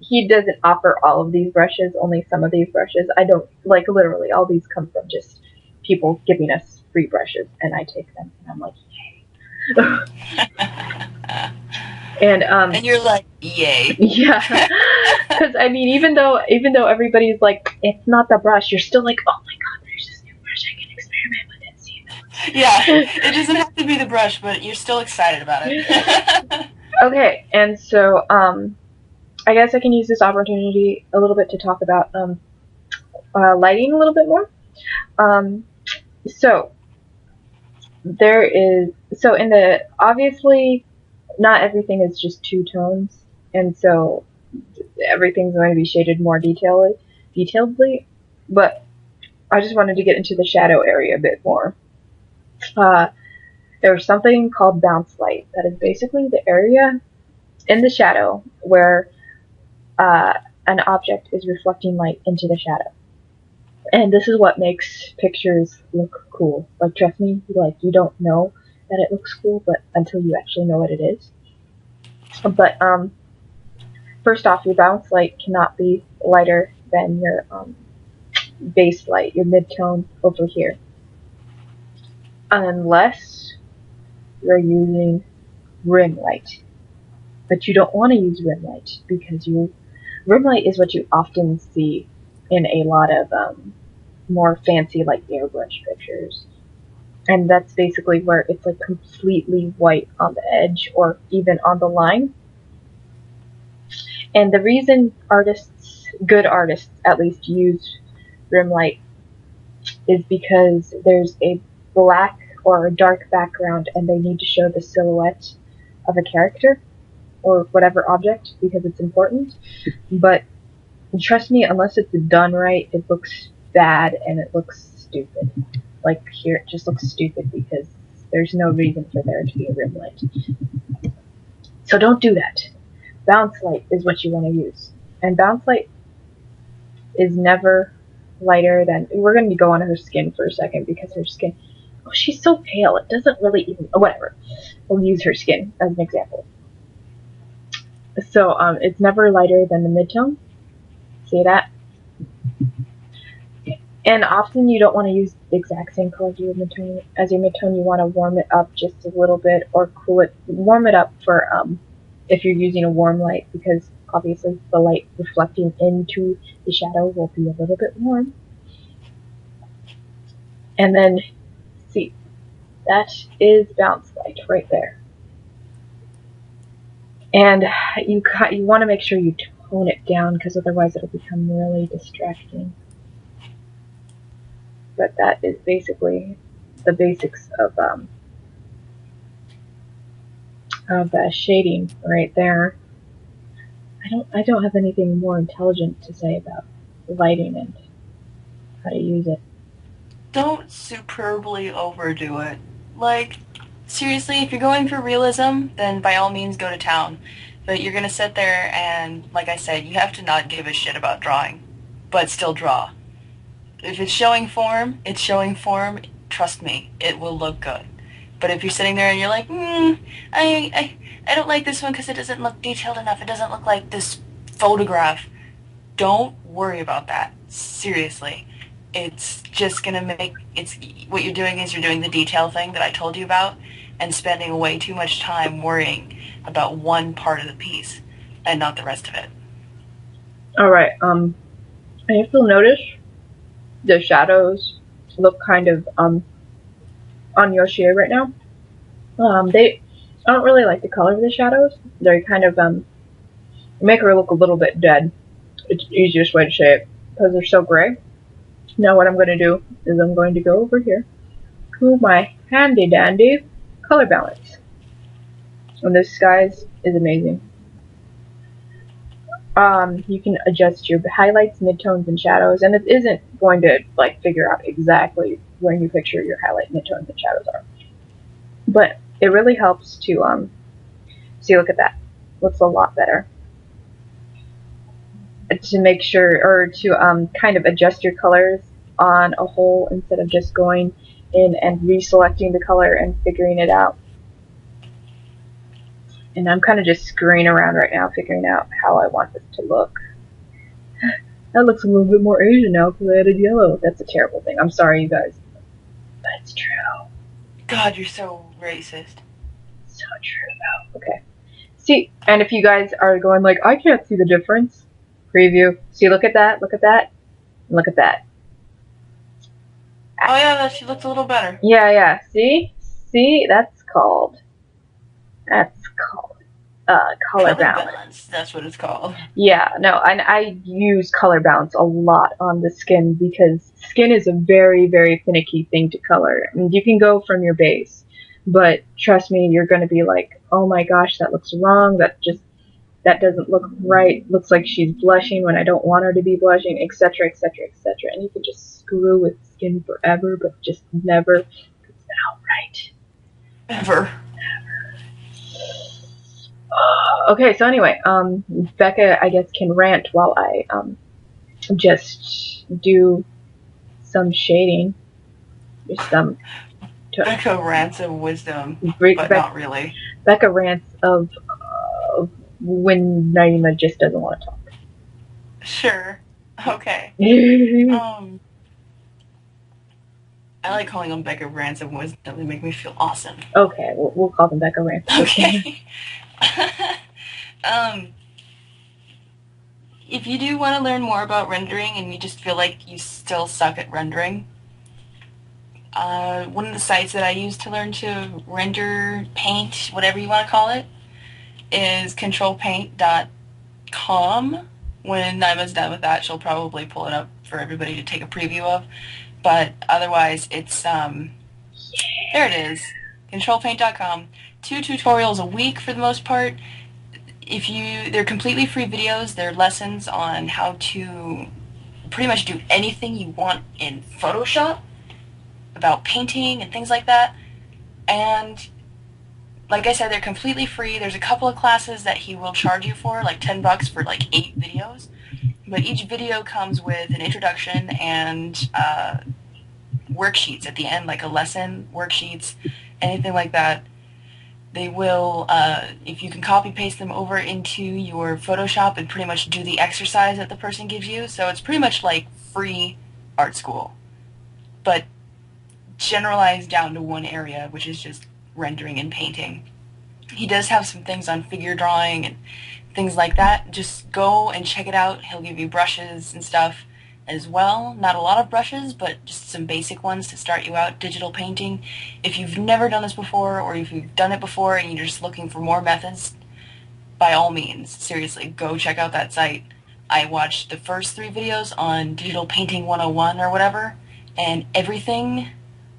He doesn't offer all of these brushes, only some of these brushes. I don't, like, literally, all these come from just people giving us free brushes, and I take them, and I'm like, and
And you're like, yay.
yeah, because I mean, even though everybody's like, it's not the brush, you're still like, oh my god, there's this new brush, I can experiment with it, see if
Yeah, it doesn't have to be the brush, but you're still excited about it.
Okay, and so I guess I can use this opportunity a little bit to talk about lighting a little bit more. Um, so in the obviously not everything is just two tones, and so everything's going to be shaded more detailedly. But I just wanted to get into the shadow area a bit more. Uh, there's something called bounce light that is basically the area in the shadow where uh, an object is reflecting light into the shadow. And this is what makes pictures look cool. Like, trust me, like, you don't know that it looks cool, but until you actually know what it is. But first off, your bounce light cannot be lighter than your base light, your midtone over here, unless you're using rim light. But you don't want to use rim light because rim light is what you often see in a lot of more fancy like airbrush pictures. And that's basically where it's like completely white on the edge or even on the line. And the reason good artists at least, use rim light is because there's a black or a dark background and they need to show the silhouette of a character or whatever object because it's important. But trust me, unless it's done right, it looks bad and it looks stupid. Like here, it just looks stupid because there's no reason for there to be a rim light. So don't do that. Bounce light is what you want to use. And bounce light is never lighter than. We're going to go on her skin for a second because her skin. Oh, she's so pale. It doesn't really even. Whatever. We'll use her skin as an example. So it's never lighter than the midtone. See that? And often you don't want to use the exact same color as your midtone. You want to warm it up just a little bit or cool it. Warm it up for if you're using a warm light because obviously the light reflecting into the shadow will be a little bit warm. And then see, that is bounce light right there. And you want to make sure you tone it down because otherwise it'll become really distracting. But that is basically the basics of shading right there. I don't have anything more intelligent to say about lighting and how to use it.
Don't superbly overdo it. Like, seriously, if you're going for realism, then by all means go to town. But you're gonna sit there and, like I said, you have to not give a shit about drawing, but still draw. If it's showing form, it's showing form. Trust me, it will look good. But if you're sitting there and you're like, I don't like this one because it doesn't look detailed enough. It doesn't look like this photograph. Don't worry about that. Seriously. It's just gonna make it's what you're doing is you're doing the detail thing that I told you about, and spending way too much time worrying about one part of the piece and not the rest of it.
Alright, and if you'll notice, the shadows look kind of, on Yoshie right now. I don't really like the color of the shadows. They kind of, make her look a little bit dead. It's the easiest way to say it, because they're so gray. Now what I'm going to do is I'm going to go over here to my handy dandy color balance. And this, guys, is amazing. You can adjust your highlights, midtones, and shadows, and it isn't going to like figure out exactly where you picture your highlight, midtones, and shadows are. But it really helps to see. Look at that, looks a lot better. To make sure, or to kind of adjust your colors on a whole instead of just going in and reselecting the color and figuring it out. And I'm kind of just screwing around right now, figuring out how I want this to look. That looks a little bit more Asian now because I added yellow. That's a terrible thing. I'm sorry, you guys. But it's true.
God, you're so racist.
So true, though. Okay. See, and if you guys are going like, I can't see the difference. Preview. See, look at that, look at that, and look at that.
Oh yeah, she looks a little better.
Yeah. See? See? That's called color balance.
That's what it's called.
Yeah, no, and I use color balance a lot on the skin because skin is a very, very finicky thing to color. I mean, you can go from your base, but trust me, you're going to be like, oh my gosh, that looks wrong. That doesn't look right. Looks like she's blushing when I don't want her to be blushing, etc., etc., etc. And you can just screw with skin forever, but just never puts it out right.
Ever.
Okay, so anyway, Becca, I guess, can rant while I just do some shading. Just
Becca rants of wisdom, but not really.
Becca rants of when Naima just doesn't want to talk.
Sure. Okay. I like calling them Becca rants of wisdom. They make me feel awesome.
Okay, we'll call them Becca rants.
Okay. If you do want to learn more about rendering and you just feel like you still suck at rendering, one of the sites that I use to learn to render, paint, whatever you want to call it, is controlpaint.com. When Naima's done with that, she'll probably pull it up for everybody to take a preview of. But otherwise, it's, there it is, controlpaint.com. 2 tutorials a week for the most part. They're completely free videos. They're lessons on how to pretty much do anything you want in Photoshop, about painting and things like that. And like I said, they're completely free. There's a couple of classes that he will charge you for, like $10 for like 8 videos. But each video comes with an introduction and worksheets at the end, like a lesson, worksheets, anything like that. They will, if you can copy paste them over into your Photoshop and pretty much do the exercise that the person gives you. So it's pretty much like free art school, but generalized down to one area, which is just rendering and painting. He does have some things on figure drawing and things like that. Just go and check it out. He'll give you brushes and stuff as well. Not a lot of brushes, but just some basic ones to start you out digital painting. If you've never done this before, or if you've done it before and you're just looking for more methods, by all means, seriously, go check out that site. I watched the first 3 videos on Digital Painting 101 or whatever, and everything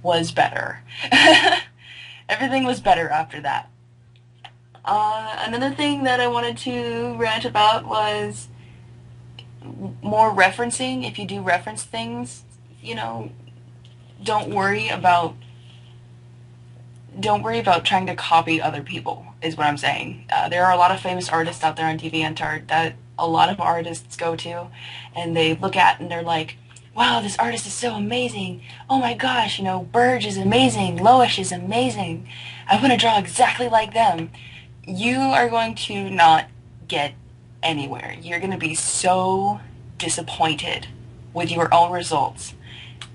was better. Everything was better after that. Another thing that I wanted to rant about was more referencing. If you do reference things, don't worry about trying to copy other people, is what I'm saying. There are a lot of famous artists out there on DeviantArt that a lot of artists go to, and they look at and they're like, wow, this artist is so amazing. Oh my gosh, Burge is amazing. Loish is amazing. I want to draw exactly like them. You are going to not get anywhere. You're going to be so disappointed with your own results.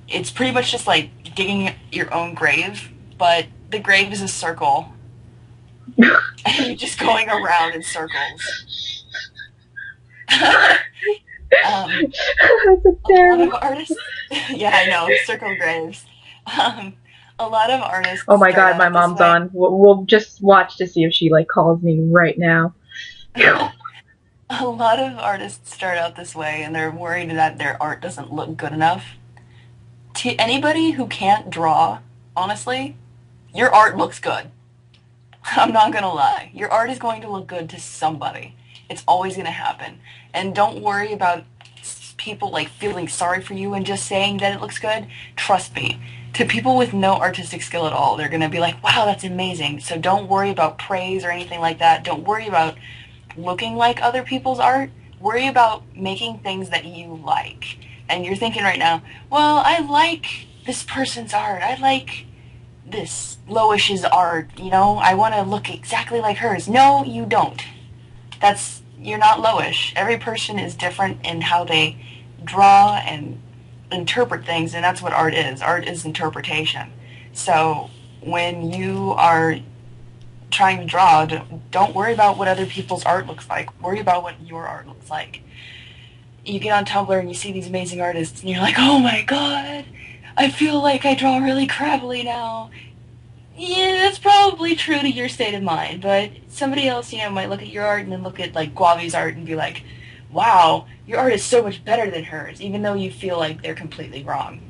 It's pretty much just like digging your own grave, but the grave is a circle, and you're just going around in circles. um,
That's
a lot
terrible.
of artists, yeah, I know, circle graves. Um, a lot of
Oh
artists
my
start
god, my
out this
mom's
way.
on. We'll just watch to see if she like calls me right now.
A lot of artists start out this way, and they're worried that their art doesn't look good enough. To anybody who can't draw, honestly, your art looks good. I'm not gonna lie. Your art is going to look good to somebody. It's always gonna happen. And don't worry about people like feeling sorry for you and just saying that it looks good. Trust me. To people with no artistic skill at all, they're gonna be like, wow, that's amazing. So don't worry about praise or anything like that. Don't worry about looking like other people's art. Worry about making things that you like. And you're thinking right now, well, I like this person's art. I like this Loish's art, I want to look exactly like hers. No, you don't. You're not Loish. Every person is different in how they draw and interpret things, and that's what art is. Art is interpretation. So when you are trying to draw, don't worry about what other people's art looks like. Worry about what your art looks like. You get on Tumblr and you see these amazing artists, and you're like, oh my god, I feel like I draw really crappily now. Yeah, that's probably true to your state of mind, but somebody else, might look at your art and then look at like Guavi's art and be like, "Wow, your art is so much better than hers," even though you feel like they're completely wrong.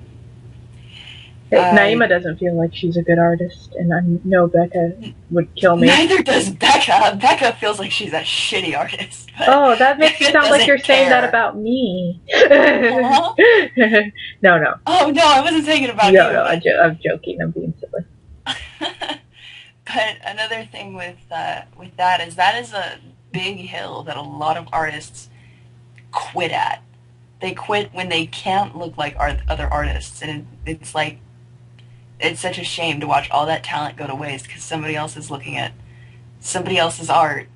Hey,
Uh,
Naima doesn't feel like she's a good artist, and I know Becca would kill me.
Neither does Becca. Becca feels like she's a shitty artist, but
Oh, that makes it sound like you're
doesn't
saying that
care.
about me.
Huh?
No, no.
Oh no, I wasn't saying it about
No,
you,
no,
but
I'm joking. I'm being silly.
but another thing with that is a big hill that a lot of artists quit at. They quit when they can't look like other artists, and it's like it's such a shame to watch all that talent go to waste because somebody else is looking at somebody else's art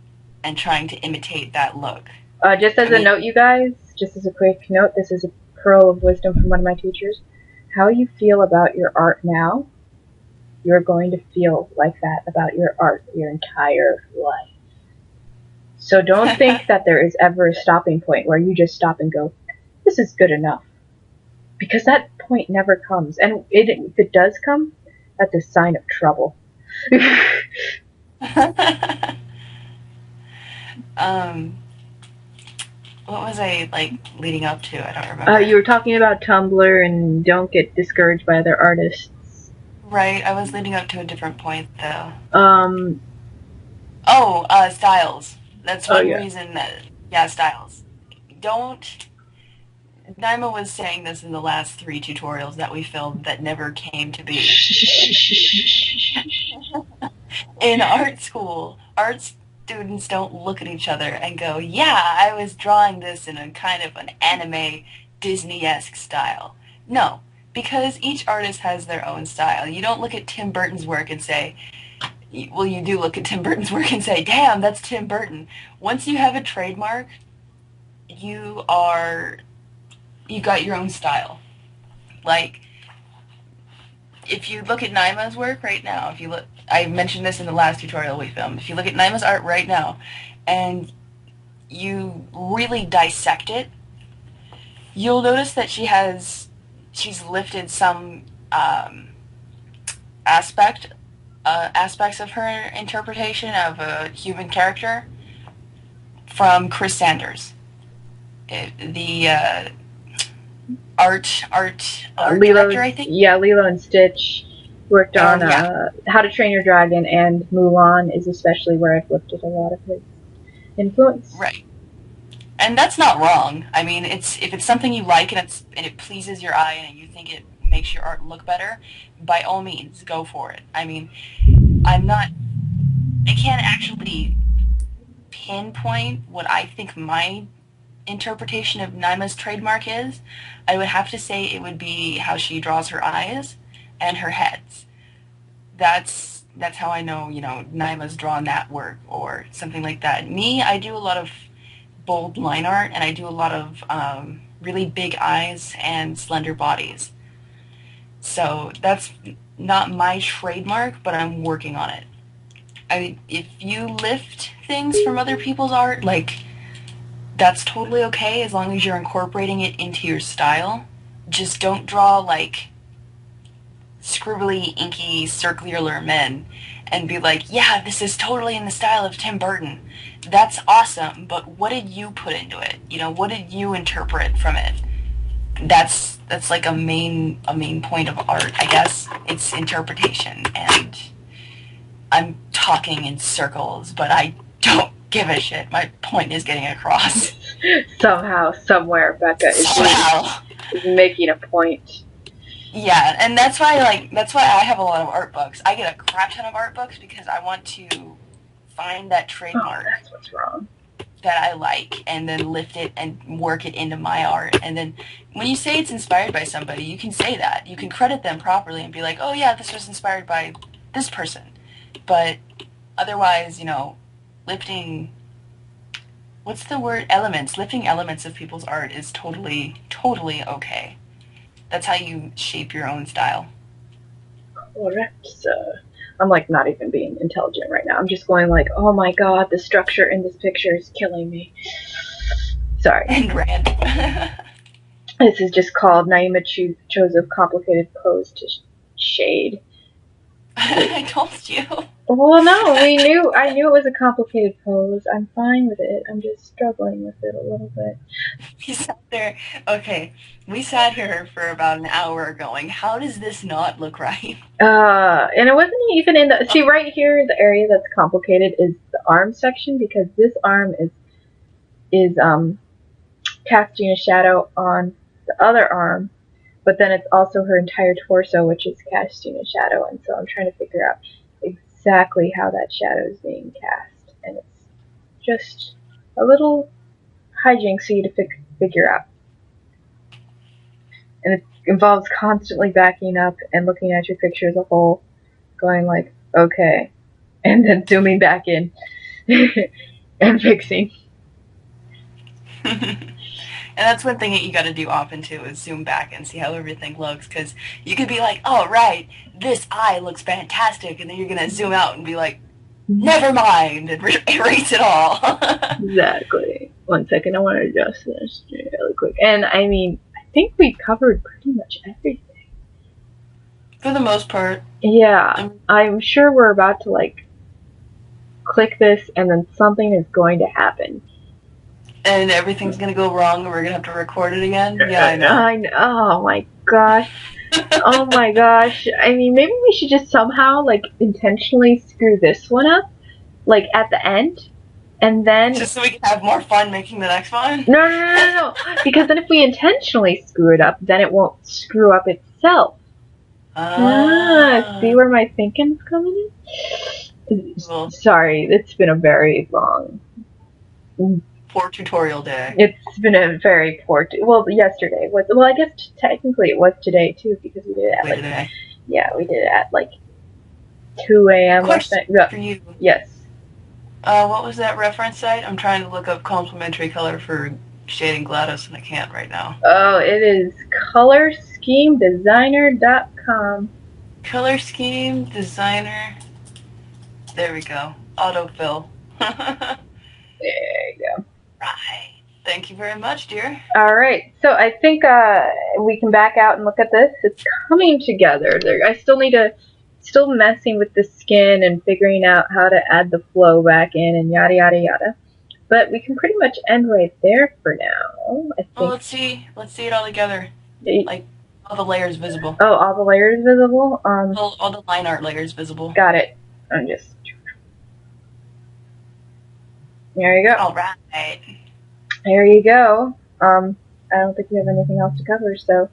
and trying to imitate that look.
Just
I
as a
mean,
note, you guys, just as a quick note, this is a pearl of wisdom from one of my teachers. How you feel about your art now, you're going to feel like that about your art your entire life. So don't think that there is ever a stopping point where you just stop and go, this is good enough. Because that point never comes. And if it does come, that's a sign of trouble.
um, what was I like leading up to? I don't remember.
You were talking about Tumblr and don't get discouraged by other artists.
Right, I was leading up to a different point though.
Um,
Oh, styles. That's
oh
one
yeah.
reason that yeah, styles. Don't Naima was saying this in the last 3 tutorials that we filmed that never came to be. In art school, art students don't look at each other and go, yeah, I was drawing this in a kind of an anime Disney-esque style. No, because each artist has their own style. You don't look at Tim Burton's work and say, well, you do look at Tim Burton's work and say, damn, that's Tim Burton. Once you have a trademark, you are, you got your own style. Like, if you look at Naima's work right now, if you look, I mentioned this in the last tutorial we filmed. If you look at Naima's art right now, and you really dissect it, you'll notice that she's lifted some aspect aspects of her interpretation of a human character from Chris Sanders, the art director, I think.
Lilo and Stitch worked on
And yeah,
How to Train Your Dragon, and Mulan is especially where I've looked at a lot of his influence.
right. And that's not wrong. I mean, it's if it's something you like and it pleases your eye and you think it makes your art look better, by all means, go for it. I mean, I'm not. I can't actually pinpoint what I think my interpretation of Naima's trademark is. I would have to say it would be how she draws her eyes and her heads. That's how I know, Naima's drawn that work or something like that. Me, I do a lot of bold line art and I do a lot of really big eyes and slender bodies. So not my trademark, but I'm working on it. I mean, if you lift things from other people's art, like, that's totally okay as long as you're incorporating it into your style. Just don't draw, like, scribbly, inky, circular men and be like, yeah, this is totally in the style of Tim Burton. That's awesome, but what did you put into it? You know, what did you interpret from it? That's like a main point of art, I guess. It's interpretation, and I'm talking in circles, but I don't give a shit. My point is getting across.
Somehow, somewhere, Becca
Somehow.
is making a point.
Yeah, and that's why I have a lot of art books. I get a crap ton of art books because I want to find that
Oh,
trademark
that's what's wrong.
that I like and then lift it and work it into my art. And then when you say it's inspired by somebody, you can say that. You can credit them properly and be like, "Oh yeah, this was inspired by this person." But otherwise, lifting what's the word? Elements. Lifting elements of people's art is totally okay. That's how you shape your own style.
Correct, sir. I'm like not even being intelligent right now. I'm just going like, oh my god, the structure in this picture is killing me. Sorry.
And rant.
This is just called Naima chose a complicated pose to shade.
I told you.
Well, no, I knew it was a complicated pose. I'm fine with it. I'm just struggling with it a little bit.
We sat there. Okay, we sat here for about an hour going, how does this not look right?
And it wasn't even in the, see right here, the area that's complicated is the arm section because this arm is casting a shadow on the other arm, but then it's also her entire torso which is casting a shadow, and so I'm trying to figure out exactly how that shadow is being cast, and it's just a little hijinksy to figure out. And it involves constantly backing up and looking at your picture as a whole, going like, okay, and then zooming back in and fixing.
And that's one thing that you got to do often too is zoom back and see how everything looks, because you could be like, oh right, this eye looks fantastic, and then you're gonna zoom out and be like, never mind, and erase it all.
Exactly. 1 second, I want to adjust this really quick. And I mean, I think we covered pretty much everything.
For the most part.
Yeah, I'm sure we're about to like click this and then something is going to happen.
And everything's gonna go wrong and we're gonna have to record it again? Yeah, I know.
I know. Oh my gosh. Oh my gosh. I mean, maybe we should just somehow like intentionally screw this one up, like at the end, and then
just so we can have more fun making the next one?
No. Because then if we intentionally screw it up, then it won't screw up itself. See where my thinking's coming in? Well, sorry, it's been a very long,
poor tutorial day.
It's been a very poor. Yesterday was. Well, I guess technically it was today too because we did it at like. Yeah, we did it at like 2 a.m.
Question for you.
Yes.
What was that reference site? I'm trying to look up complementary color for shading GLaDOS and I can't right now.
Oh, it is colorschemedesigner.com.
Color Scheme Designer. There we go. Autofill.
There you go.
Right. Thank you very much, dear.
All right. So I think we can back out and look at this. It's coming together. I still messing with the skin and figuring out how to add the flow back in and yada yada yada. But we can pretty much end right there for now. I think.
Well, let's see it all together. Like all the layers visible.
Oh, all the layers visible.
All the line art layers visible.
Got it. I'm just. There you go.
All right.
There you go. I don't think we have anything else to cover, so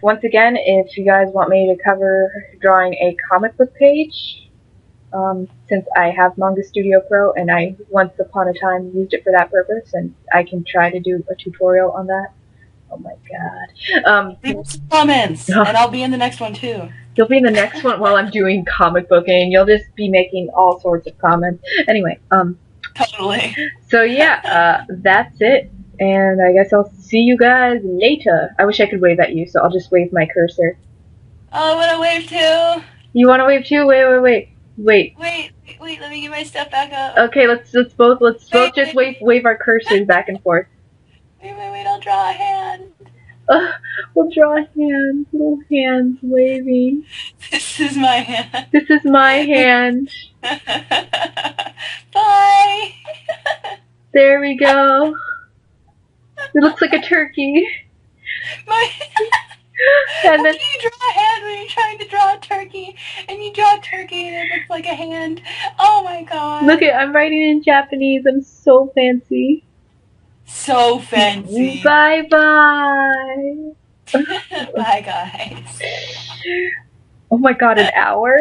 once again, if you guys want me to cover drawing a comic book page, since I have Manga Studio Pro and I once upon a time used it for that purpose, and I can try to do a tutorial on that. Oh my god.
Leave some comments, and I'll be in the next one too.
You'll be in the next one while I'm doing comic booking. You'll just be making all sorts of comments. Anyway,
totally.
So yeah, that's it. And I guess I'll see you guys later. I wish I could wave at you, so I'll just wave my cursor.
Oh, I want to wave too.
You want to wave too? Wait.
Wait, let me get my stuff back up.
Okay, let's both
Wait,
just
wait,
wave our cursors back and forth.
wait, I'll draw a hand.
Uh, we'll draw hands, little hands waving.
This is my hand.
This is my hand.
Bye.
There we go. It looks like a turkey.
My
And
How
then
can you draw a hand when you're trying to draw a turkey? And you draw a turkey and it looks like a hand. Oh my
look
god.
at I'm writing in Japanese. I'm so fancy.
So fancy.
Bye bye.
Bye, guys.
Oh my god, an hour?